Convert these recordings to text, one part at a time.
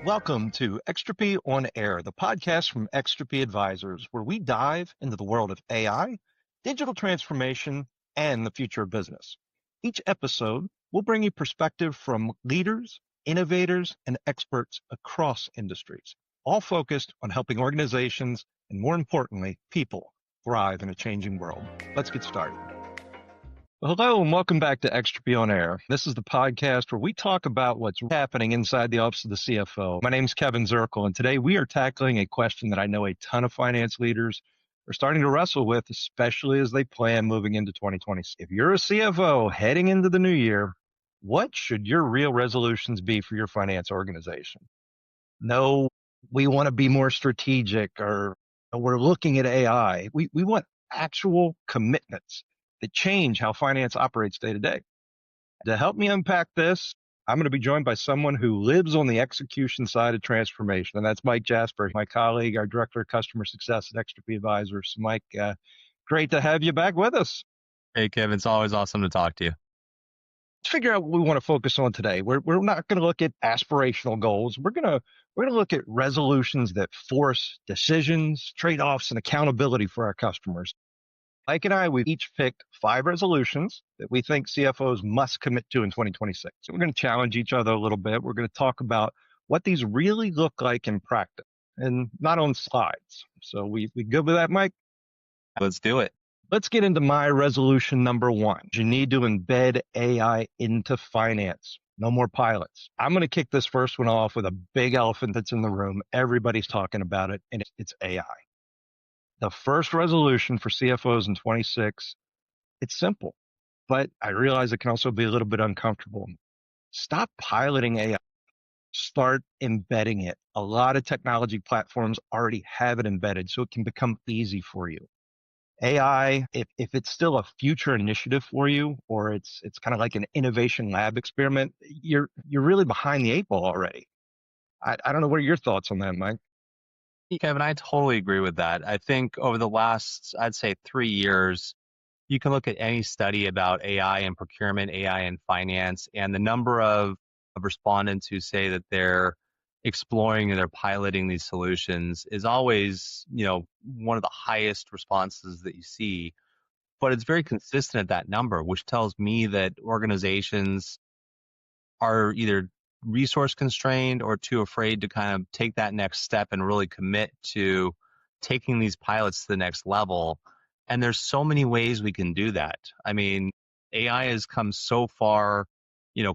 Welcome to Extropy On AIR, the podcast from Extropy Advisors, where we dive into the world of AI, digital transformation, and the future of business. Each episode will bring you perspective from leaders, innovators, and experts across industries, all focused on helping organizations and, more importantly, people thrive in a changing world. Let's get started. Well, hello and welcome back to Extropy On AIR. This is the podcast where we talk about what's happening inside the office of the CFO. My name is Kevin Zirkle, and today we are tackling a question that I know a ton of finance leaders are starting to wrestle with, especially as they plan moving into 2020. If you're a CFO heading into the new year, what should your real resolutions be for your finance organization? No, we want to be more strategic, or we're looking at AI. We want actual commitments that change how finance operates day to day. To help me unpack this, I'm going to be joined by someone who lives on the execution side of transformation, and that's Mike Jasper, my colleague, our Director of Customer Success at Extropy Advisors. Mike, great to have you back with us. Hey, Kevin, it's always awesome to talk to you. Let's figure out what we want to focus on today. We're not going to look at aspirational goals. We're going to look at resolutions that force decisions, trade-offs, and accountability for our customers. Mike and I, we've each picked 5 resolutions that we think CFOs must commit to in 2026. So we're going to challenge each other a little bit. We're going to talk about what these really look like in practice and not on slides. So we good with that, Mike? Let's do it. Let's get into my resolution number 1. You need to embed AI into finance. No more pilots. I'm going to kick this first one off with a big elephant that's in the room. Everybody's talking about it, and it's AI. The first resolution for CFOs in 26, it's simple, but I realize it can also be a little bit uncomfortable. Stop piloting AI. Start embedding it. A lot of technology platforms already have it embedded, so it can become easy for you. AI, if it's still a future initiative for you, or it's kind of like an innovation lab experiment, you're really behind the 8 ball already. I don't know, what are your thoughts on that, Mike? Kevin, I totally agree with that. I think over the last, I'd say 3 years, you can look at any study about AI in procurement, AI in finance, and the number of respondents who say that they're exploring and they're piloting these solutions is always, one of the highest responses that you see. But it's very consistent at that number, which tells me that organizations are either resource constrained or too afraid to kind of take that next step and really commit to taking these pilots to the next level. And there's so many ways we can do that. I mean, AI has come so far,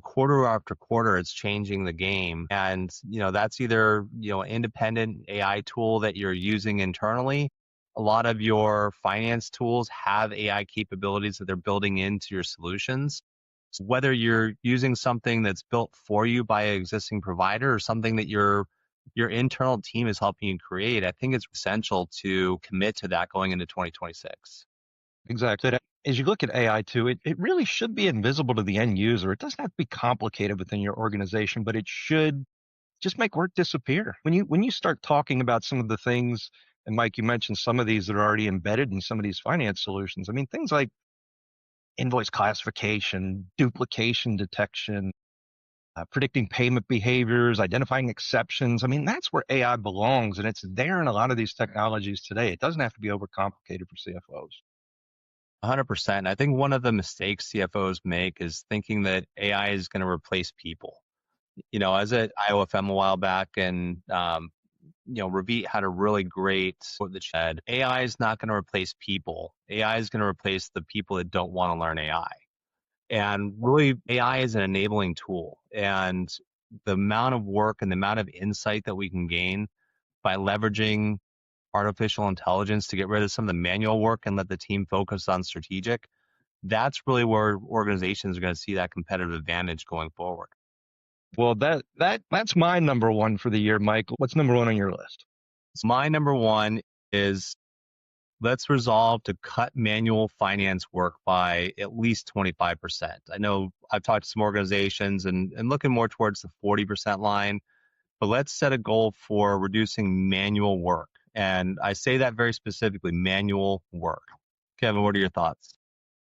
quarter after quarter, it's changing the game. And, that's either, an independent AI tool that you're using internally. A lot of your finance tools have AI capabilities that they're building into your solutions. So whether you're using something that's built for you by an existing provider or something that your internal team is helping you create, I think it's essential to commit to that going into 2026. Exactly. As you look at AI too, it really should be invisible to the end user. It doesn't have to be complicated within your organization, but it should just make work disappear. When you start talking about some of the things, and Mike, you mentioned some of these that are already embedded in some of these finance solutions. I mean, things like invoice classification, duplication detection, predicting payment behaviors, identifying exceptions. I mean, that's where AI belongs, and it's there in a lot of these technologies today. It doesn't have to be overcomplicated for CFOs. 100%. I think one of the mistakes CFOs make is thinking that AI is going to replace people. I was at IOFM a while back, and Ravit had a really great quote that said, AI is not going to replace people. AI is going to replace the people that don't want to learn AI. And really, AI is an enabling tool. And the amount of work and the amount of insight that we can gain by leveraging artificial intelligence to get rid of some of the manual work and let the team focus on strategic, that's really where organizations are going to see that competitive advantage going forward. Well, that's my number 1 for the year, Mike. What's number 1 on your list? So my number 1 is let's resolve to cut manual finance work by at least 25%. I know I've talked to some organizations and looking more towards the 40% line, but let's set a goal for reducing manual work. And I say that very specifically, manual work. Kevin, what are your thoughts?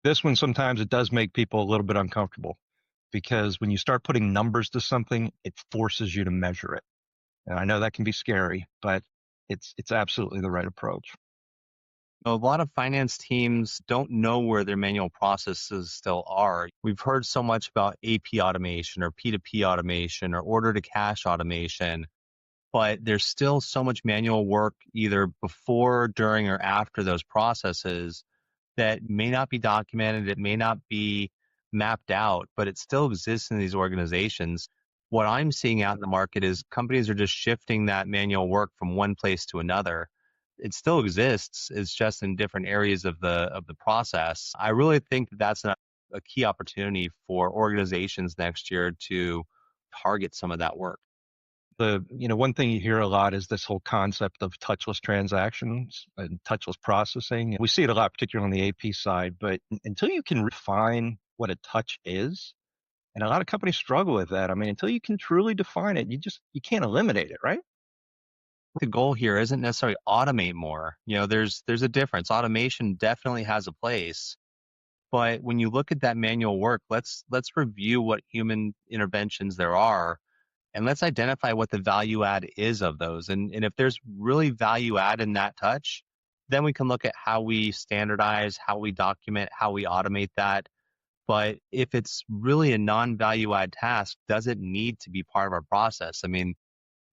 This one, sometimes it does make people a little bit uncomfortable, because when you start putting numbers to something, it forces you to measure it. And I know that can be scary, but it's absolutely the right approach. A lot of finance teams don't know where their manual processes still are. We've heard so much about AP automation or P2P automation or order to cash automation, but there's still so much manual work either before, during, or after those processes that may not be documented, it may not be mapped out, but it still exists in these organizations. What I'm seeing out in the market is companies are just shifting that manual work from one place to another. It still exists. It's just in different areas of the process. I really think that that's a key opportunity for organizations next year to target some of that work. One thing you hear a lot is this whole concept of touchless transactions and touchless processing. We see it a lot, particularly on the AP side, but until you can refine what a touch is, and a lot of companies struggle with that. I mean, until you can truly define it, you can't eliminate it, right? The goal here isn't necessarily automate more. There's a difference. Automation definitely has a place, but when you look at that manual work, let's review what human interventions there are, and let's identify what the value add is of those. And if there's really value add in that touch, then we can look at how we standardize, how we document, how we automate that. But if it's really a non-value add task, does it need to be part of our process? I mean,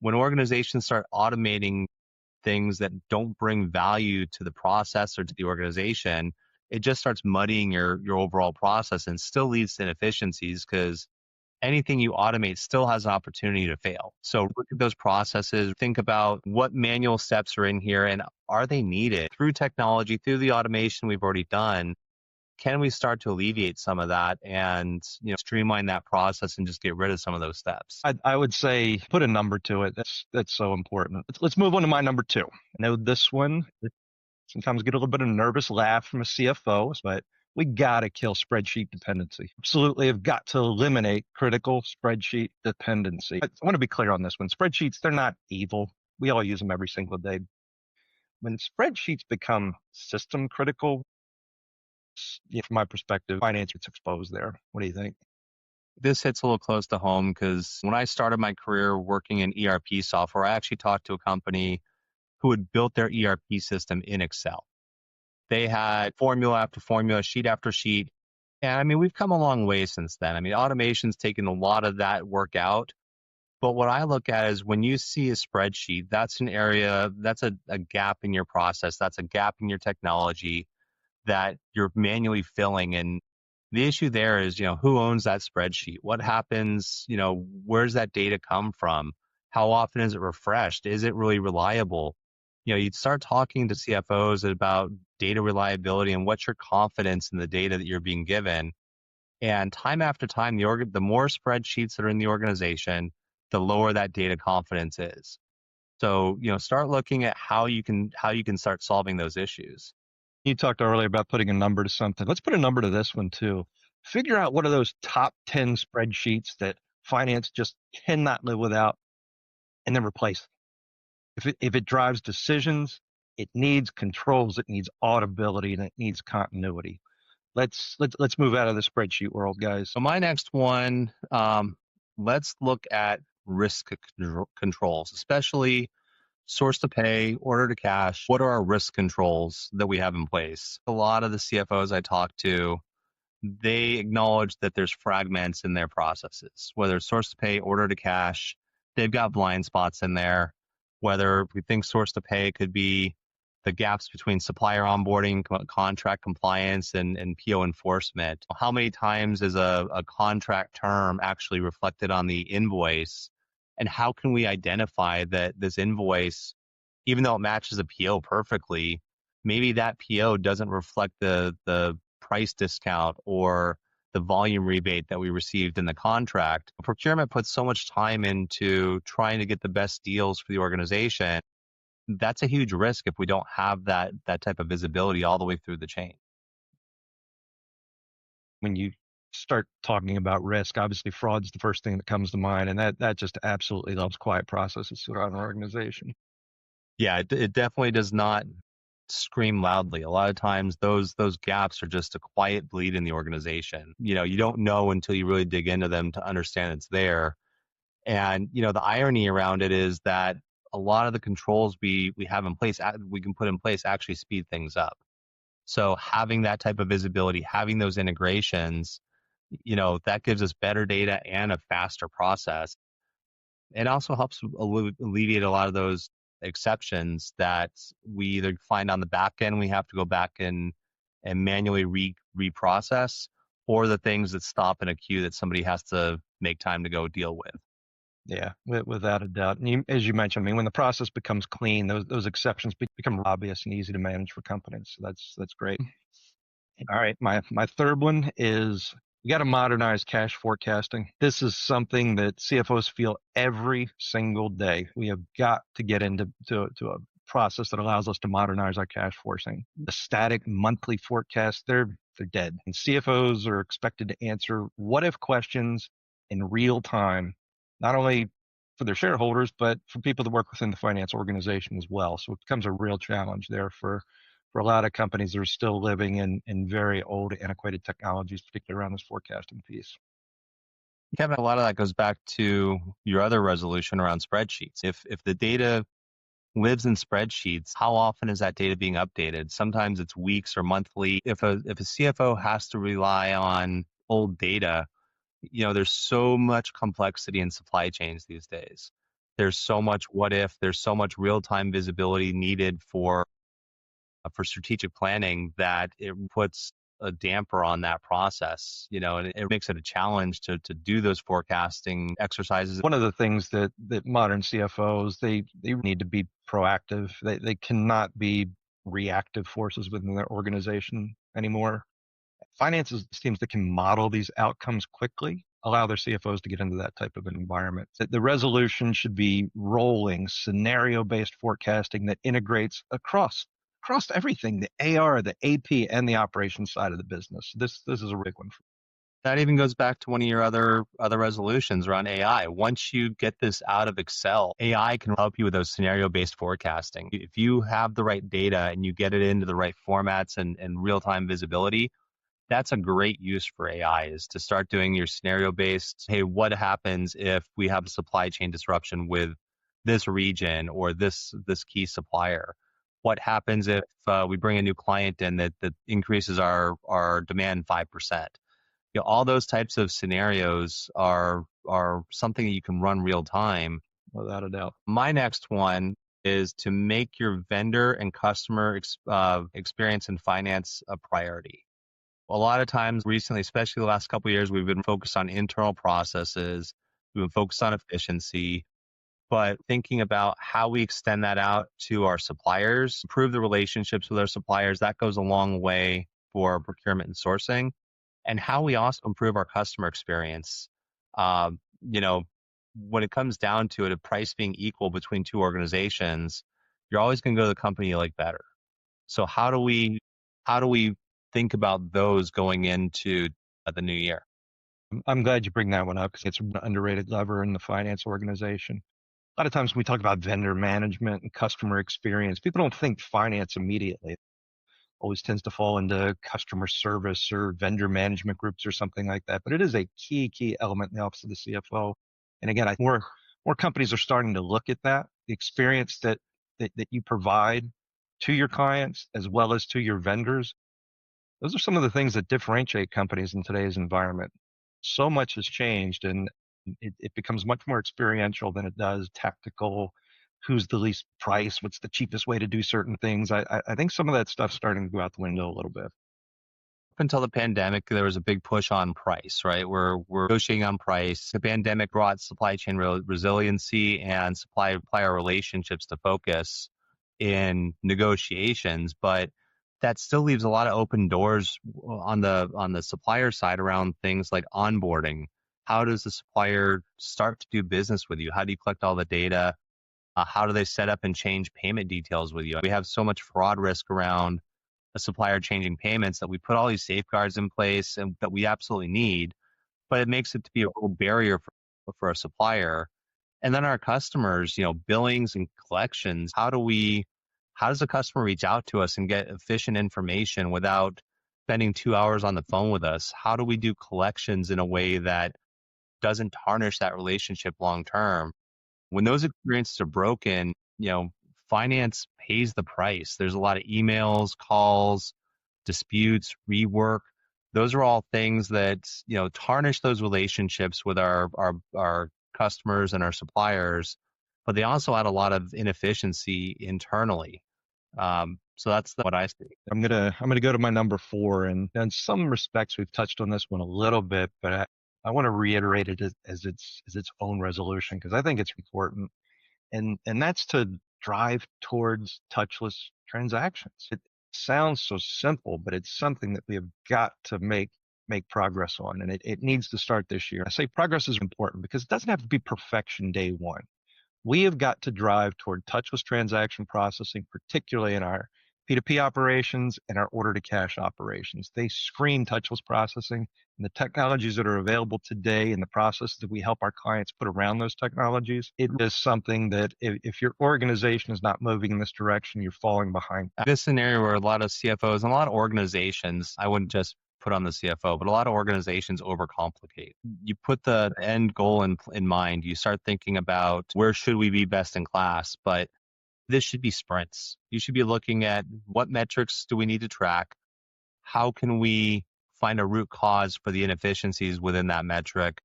when organizations start automating things that don't bring value to the process or to the organization, it just starts muddying your overall process and still leads to inefficiencies because anything you automate still has an opportunity to fail. So look at those processes, think about what manual steps are in here and are they needed through technology, through the automation we've already done. Can we start to alleviate some of that and streamline that process and just get rid of some of those steps? I would say put a number to it. That's so important. Let's move on to my number two. I know this one sometimes get a little bit of a nervous laugh from a CFO, but we got to kill spreadsheet dependency. Absolutely have got to eliminate critical spreadsheet dependency. I want to be clear on this one. Spreadsheets, they're not evil. We all use them every single day. When spreadsheets become system critical, from my perspective, finance gets exposed there. What do you think? This hits a little close to home because when I started my career working in ERP software, I actually talked to a company who had built their ERP system in Excel. They had formula after formula, sheet after sheet. And I mean, we've come a long way since then. I mean, automation's taken a lot of that work out. But what I look at is when you see a spreadsheet, that's an area, that's a gap in your process. That's a gap in your technology that you're manually filling. And the issue there is, who owns that spreadsheet? What happens? Where's that data come from? How often is it refreshed? Is it really reliable? You'd start talking to CFOs about data reliability and what's your confidence in the data that you're being given. And time after time, the more spreadsheets that are in the organization, the lower that data confidence is. So, start looking at how you can start solving those issues. You talked earlier about putting a number to something. Let's put a number to this one too. Figure out what are those top 10 spreadsheets that finance just cannot live without, and then replace them. If it drives decisions, it needs controls, it needs auditability, and it needs continuity. Let's move out of the spreadsheet world, guys. So my next one, let's look at risk controls, especially source to pay, order to cash. What are our risk controls that we have in place? A lot of the CFOs I talk to, they acknowledge that there's fragments in their processes, whether it's source to pay, order to cash, they've got blind spots in there. Whether we think source to pay could be the gaps between supplier onboarding, contract compliance, and PO enforcement. How many times is a contract term actually reflected on the invoice? And how can we identify that this invoice, even though it matches a PO perfectly, maybe that PO doesn't reflect the price discount or the volume rebate that we received in the contract? Procurement puts so much time into trying to get the best deals for the organization. That's a huge risk if we don't have that type of visibility all the way through the chain. When you start talking about risk, obviously fraud's the first thing that comes to mind, and that just absolutely loves quiet processes throughout an organization. Yeah, it definitely does not scream loudly. A lot of times those gaps are just a quiet bleed in the organization. You don't know until you really dig into them to understand it's there. And, the irony around it is that a lot of the controls we have in place, we can put in place actually speed things up. So having that type of visibility, having those integrations, that gives us better data and a faster process. It also helps alleviate a lot of those exceptions that we either find on the back end, we have to go back and manually reprocess, or the things that stop in a queue that somebody has to make time to go deal with. Yeah, without a doubt. And as you mentioned, I mean, when the process becomes clean, those exceptions become obvious and easy to manage for companies. So that's great. All right, my third one is we got to modernize cash forecasting. This is something that CFOs feel every single day. We have got to get into a process that allows us to modernize our cash forecasting. The static monthly forecasts, they're dead. And CFOs are expected to answer what if questions in real time, not only for their shareholders, but for people that work within the finance organization as well. So it becomes a real challenge there for a lot of companies that are still living in very old, antiquated technologies, particularly around this forecasting piece. Kevin, a lot of that goes back to your other resolution around spreadsheets. If the data lives in spreadsheets, how often is that data being updated? Sometimes it's weeks or monthly. If a CFO has to rely on old data, there's so much complexity in supply chains these days. There's so much what if, there's so much real-time visibility needed for strategic planning that it puts a damper on that process, and it makes it a challenge to do those forecasting exercises. One of the things that modern CFOs, they need to be proactive. They cannot be reactive forces within their organization anymore. Finances teams that can model these outcomes quickly allow their CFOs to get into that type of an environment. The resolution should be rolling, scenario-based forecasting that integrates across everything, the AR, the AP, and the operations side of the business. This is a big one. That even goes back to one of your other resolutions around AI. Once you get this out of Excel, AI can help you with those scenario-based forecasting. If you have the right data and you get it into the right formats and real-time visibility, that's a great use for AI, is to start doing your scenario-based, hey, what happens if we have a supply chain disruption with this region or this key supplier? What happens if we bring a new client in that increases our demand 5%? All those types of scenarios are something that you can run real time. Without a doubt. My next one is to make your vendor and customer experience in finance a priority. A lot of times recently, especially the last couple of years, we've been focused on internal processes. We've been focused on efficiency, but thinking about how we extend that out to our suppliers, improve the relationships with our suppliers, that goes a long way for procurement and sourcing, and how we also improve our customer experience. When it comes down to it, a price being equal between two organizations, you're always going to go to the company you like better. So how do we think about those going into the new year? I'm glad you bring that one up because it's an underrated lever in the finance organization. A lot of times when we talk about vendor management and customer experience, people don't think finance immediately. Always tends to fall into customer service or vendor management groups or something like that. But it is a key element in the office of the CFO. And again, I think more companies are starting to look at that, the experience that you provide to your clients as well as to your vendors. Those are some of the things that differentiate companies in today's environment. So much has changed, and it becomes much more experiential than it does tactical. Who's the least price? What's the cheapest way to do certain things? I think some of that stuff's starting to go out the window a little bit. Up until the pandemic, there was a big push on price, right? We're negotiating on price. The pandemic brought supply chain resiliency and supplier relationships to focus in negotiations, but that still leaves a lot of open doors on the supplier side around things like onboarding. How does the supplier start to do business with you? How do you collect all the data? How do they set up and change payment details with you? We have so much fraud risk around a supplier changing payments that we put all these safeguards in place and that we absolutely need, but it makes it to be a real barrier for a supplier. And then our customers, billings and collections, how does a customer reach out to us and get efficient information without spending 2 hours on the phone with us? How do we do collections in a way that doesn't tarnish that relationship long term. When those experiences are broken, finance pays the price. There's a lot of emails, calls, disputes, rework. Those are all things that, tarnish those relationships with our customers and our suppliers, but they also add a lot of inefficiency internally. So that's what I see. I'm gonna go to my number four, and in some respects we've touched on this one a little bit, but I want to reiterate it as its own resolution because I think it's important, and that's to drive towards touchless transactions. It sounds so simple, but it's something that we have got to make progress on, and it needs to start this year. I say progress is important because it doesn't have to be perfection day one. We have got to drive toward touchless transaction processing, particularly in our P2P operations and our order to cash operations. They scream touchless processing, and the technologies that are available today and the processes that we help our clients put around those technologies, it is something that if your organization is not moving in this direction, you're falling behind. This is an area where a lot of CFOs and a lot of organizations, I wouldn't just put on the CFO, but a lot of organizations overcomplicate. You put the end goal in mind. You start thinking about where should we be best in class, but this should be sprints. You should be looking at what metrics do we need to track? How can we find a root cause for the inefficiencies within that metric?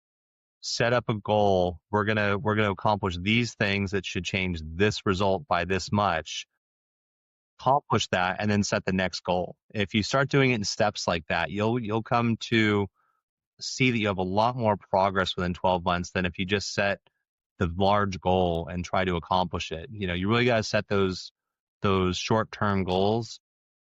Set up a goal. We're gonna accomplish these things that should change this result by this much. Accomplish that and then set the next goal. If you start doing it in steps like that, you'll come to see that you have a lot more progress within 12 months than if you just set the large goal and try to accomplish it. You really got to set those short-term goals,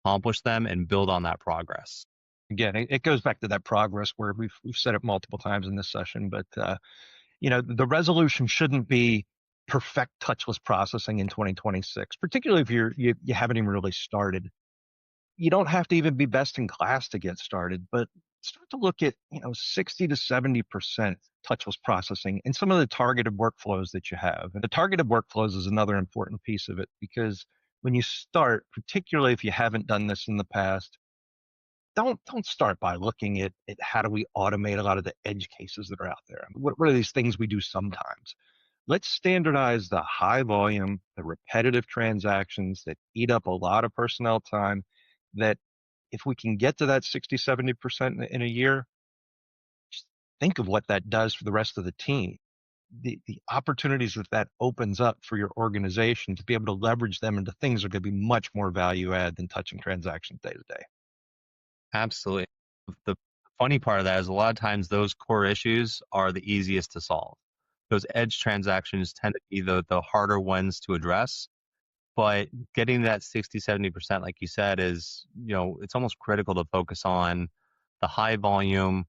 accomplish them, and build on that progress. Again, it goes back to that progress where we've said it multiple times in this session, but the resolution shouldn't be perfect touchless processing in 2026, particularly if you haven't even really started. You don't have to even be best in class to get started, but start to look at 60 to 70% touchless processing and some of the targeted workflows that you have. And the targeted workflows is another important piece of it because when you start, particularly if you haven't done this in the past, don't start by looking at how do we automate a lot of the edge cases that are out there. What are these things we do sometimes? Let's standardize the high volume, the repetitive transactions that eat up a lot of personnel time, that if we can get to that 60, 70% in a year, just think of what that does for the rest of the team. The opportunities that opens up for your organization to be able to leverage them into things are going to be much more value add than touching transactions day to day. Absolutely. The funny part of that is a lot of times those core issues are the easiest to solve. Those edge transactions tend to be the harder ones to address. But getting that 60, 70%, like you said, is, it's almost critical to focus on the high volume,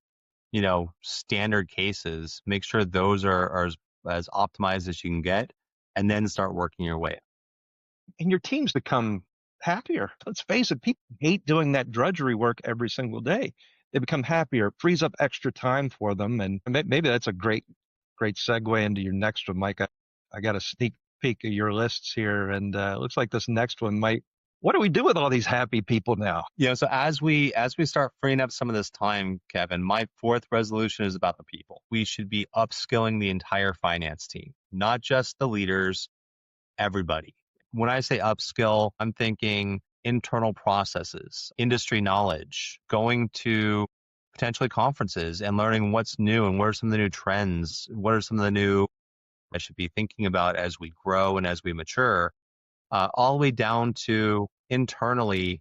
standard cases. Make sure those are as optimized as you can get, and then start working your way. And your teams become happier. Let's face it, people hate doing that drudgery work every single day. They become happier, frees up extra time for them. And maybe that's a great segue into your next one, Mike. I got a sneak peek of your lists here, and it looks like this next one might. What do we do with all these happy people now? So as we start freeing up some of this time, Kevin, my fourth resolution is about the people. We should be upskilling the entire finance team, not just the leaders, everybody. When I say upskill, I'm thinking internal processes, industry knowledge, going to potentially conferences and learning what's new and what are some of the new trends, what are some of the new I should be thinking about as we grow and as we mature, all the way down to internally,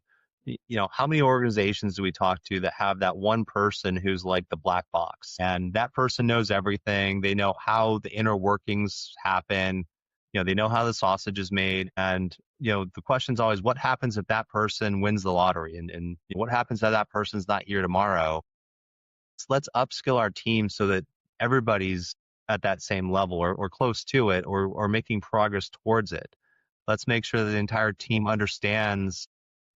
how many organizations do we talk to that have that one person who's like the black box, and that person knows everything. They know how the inner workings happen. They know how the sausage is made. And, the question's always, what happens if that person wins the lottery? And what happens if that person's not here tomorrow? So let's upskill our team so that everybody's at that same level or close to it or making progress towards it. Let's make sure that the entire team understands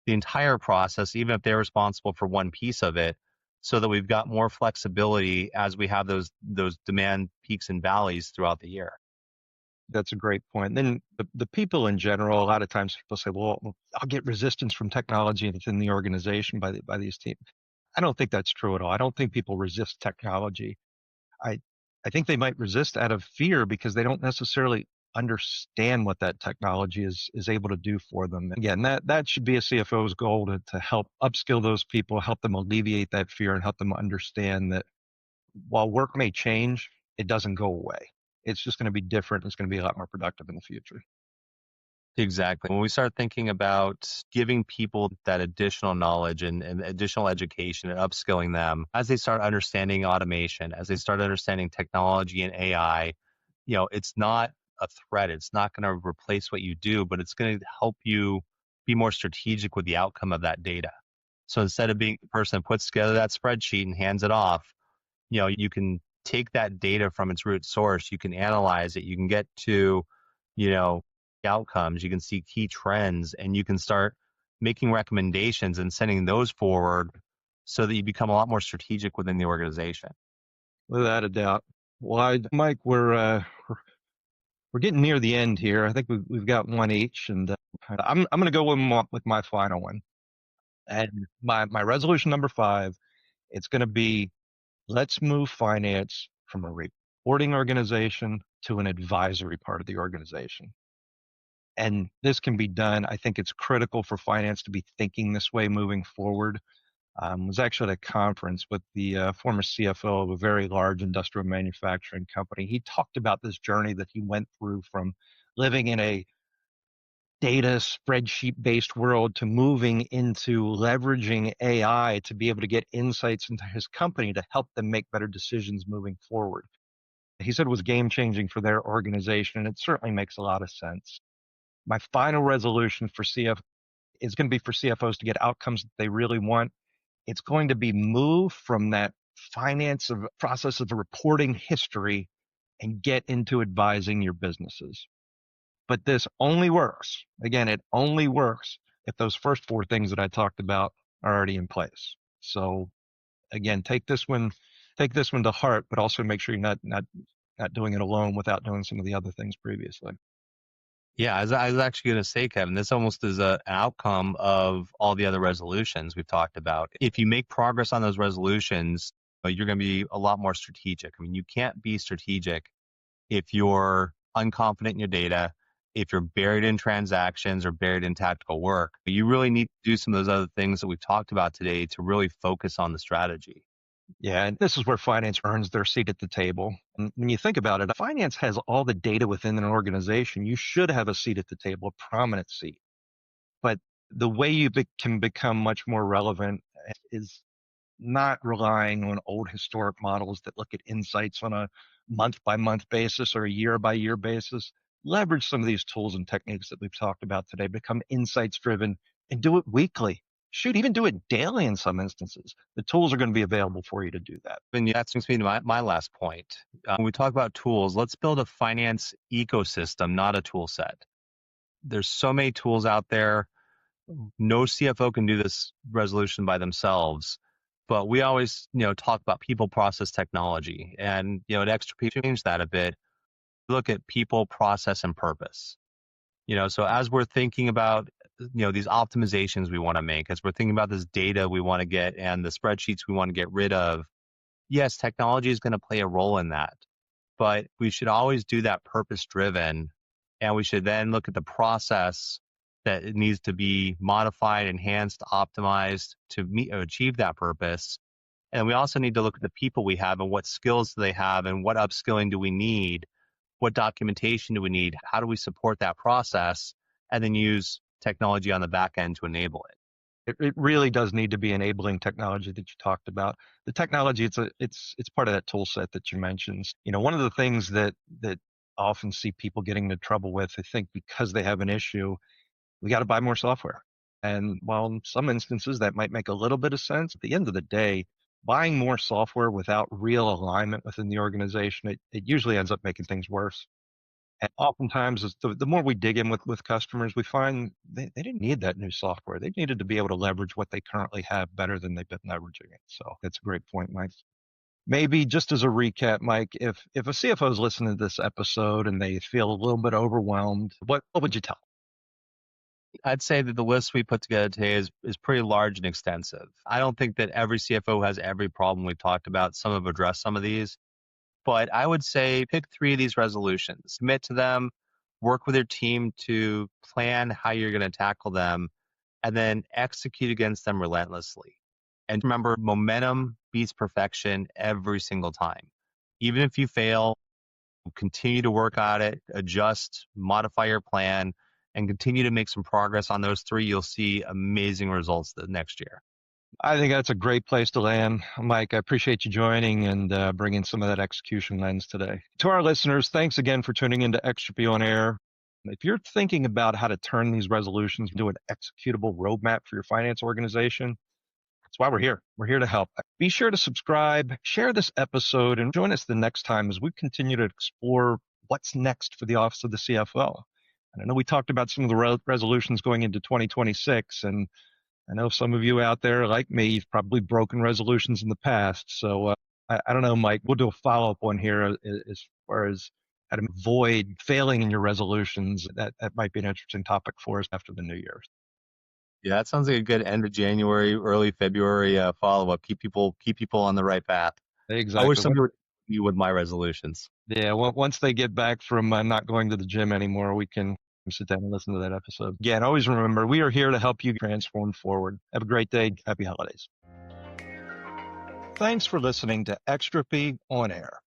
the entire process, even if they're responsible for one piece of it, so that we've got more flexibility as we have those demand peaks and valleys throughout the year. That's a great point. Then the people in general, a lot of times people say, well, I'll get resistance from technology within the organization by these teams. I don't think that's true at all. I don't think people resist technology. I think they might resist out of fear because they don't necessarily understand what that technology is able to do for them. Again, that should be a CFO's goal to help upskill those people, help them alleviate that fear, and help them understand that while work may change, it doesn't go away. It's just going to be different. It's going to be a lot more productive in the future. Exactly. When we start thinking about giving people that additional knowledge and additional education and upskilling them as they start understanding automation, as they start understanding technology and AI, it's not a threat. It's not going to replace what you do, but it's going to help you be more strategic with the outcome of that data. So instead of being the person that puts together that spreadsheet and hands it off, you can take that data from its root source, you can analyze it, you can get to, you know, outcomes, you can see key trends, and you can start making recommendations and sending those forward so that you become a lot more strategic within the organization. Without a doubt. Well, Mike, we're getting near the end here. I think we've got one each, and I'm going to go with my final one. And my resolution number 5, it's going to be, let's move finance from a reporting organization to an advisory part of the organization. And this can be done. I think it's critical for finance to be thinking this way moving forward. Was actually at a conference with the former CFO of a very large industrial manufacturing company. He talked about this journey that he went through from living in a data spreadsheet based world to moving into leveraging AI to be able to get insights into his company to help them make better decisions moving forward. He said it was game changing for their organization, and it certainly makes a lot of sense. My final resolution for CF is going to be for CFOs to get outcomes that they really want. It's going to be move from that finance of process of reporting history and get into advising your businesses. But this only works. Again, it only works if those first 4 things that I talked about are already in place. So again, take this one to heart, but also make sure you're not doing it alone without doing some of the other things previously. Yeah, I was actually going to say, Kevin, this almost is an outcome of all the other resolutions we've talked about. If you make progress on those resolutions, you're going to be a lot more strategic. I mean, you can't be strategic if you're unconfident in your data, if you're buried in transactions or buried in tactical work. You really need to do some of those other things that we've talked about today to really focus on the strategy. Yeah, and this is where finance earns their seat at the table. And when you think about it, finance has all the data within an organization. You should have a seat at the table, a prominent seat. But the way you can become much more relevant is not relying on old historic models that look at insights on a month by month basis or a year by year basis. Leverage some of these tools and techniques that we've talked about today, become insights driven, and do it weekly. Shoot, even do it daily in some instances. The tools are going to be available for you to do that. And that brings me to my last point. When we talk about tools, let's build a finance ecosystem, not a tool set. There's so many tools out there. No CFO can do this resolution by themselves. But we always, talk about people, process, technology. And, at Extropy, change that a bit. Look at people, process, and purpose. So as we're thinking about, these optimizations we want to make, as we're thinking about this data we want to get and the spreadsheets we want to get rid of, yes, technology is going to play a role in that. But we should always do that purpose driven. And we should then look at the process that it needs to be modified, enhanced, optimized to achieve that purpose. And we also need to look at the people we have and what skills do they have and what upskilling do we need? What documentation do we need? How do we support that process? And then use technology on the back end to enable it. It really does need to be enabling technology that you talked about. The technology, it's part of that tool set that you mentioned. One of the things that I often see people getting into trouble with, I think because they have an issue, we got to buy more software. And while in some instances that might make a little bit of sense, at the end of the day, buying more software without real alignment within the organization, it usually ends up making things worse. And oftentimes, the more we dig in with customers, we find they didn't need that new software. They needed to be able to leverage what they currently have better than they've been leveraging it. So that's a great point, Mike. Maybe just as a recap, Mike, if a CFO is listening to this episode and they feel a little bit overwhelmed, what would you tell them? I'd say that the list we put together today is pretty large and extensive. I don't think that every CFO has every problem we've talked about. Some have addressed some of these. But I would say pick 3 of these resolutions, commit to them, work with your team to plan how you're going to tackle them, and then execute against them relentlessly. And remember, momentum beats perfection every single time. Even if you fail, continue to work on it, adjust, modify your plan, and continue to make some progress on those 3. You'll see amazing results the next year. I think that's a great place to land. Mike, I appreciate you joining and bringing some of that execution lens today. To our listeners, thanks again for tuning into Extropy On Air. If you're thinking about how to turn these resolutions into an executable roadmap for your finance organization, that's why we're here. We're here to help. Be sure to subscribe, share this episode, and join us the next time as we continue to explore what's next for the Office of the CFO. And I know we talked about some of the resolutions going into 2026, and I know some of you out there, like me, you've probably broken resolutions in the past. So I don't know, Mike, we'll do a follow-up one here as far as how to avoid failing in your resolutions. That might be an interesting topic for us after the new year. Yeah, that sounds like a good end of January, early February follow-up. Keep people on the right path. I wish Exactly. somebody would be with my resolutions. Yeah, once they get back from not going to the gym anymore, we can sit down and listen to that episode. Again, always remember, we are here to help you transform forward. Have a great day. Happy holidays. Thanks for listening to Extropy On Air.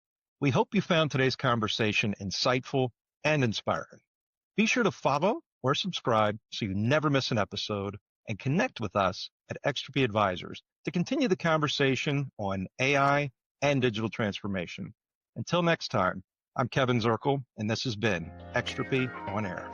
We hope you found today's conversation insightful and inspiring. Be sure to follow or subscribe so you never miss an episode, and connect with us at Extropy Advisors to continue the conversation on AI and digital transformation. Until next time, I'm Kevin Zirkle, and this has been Extropy On Air.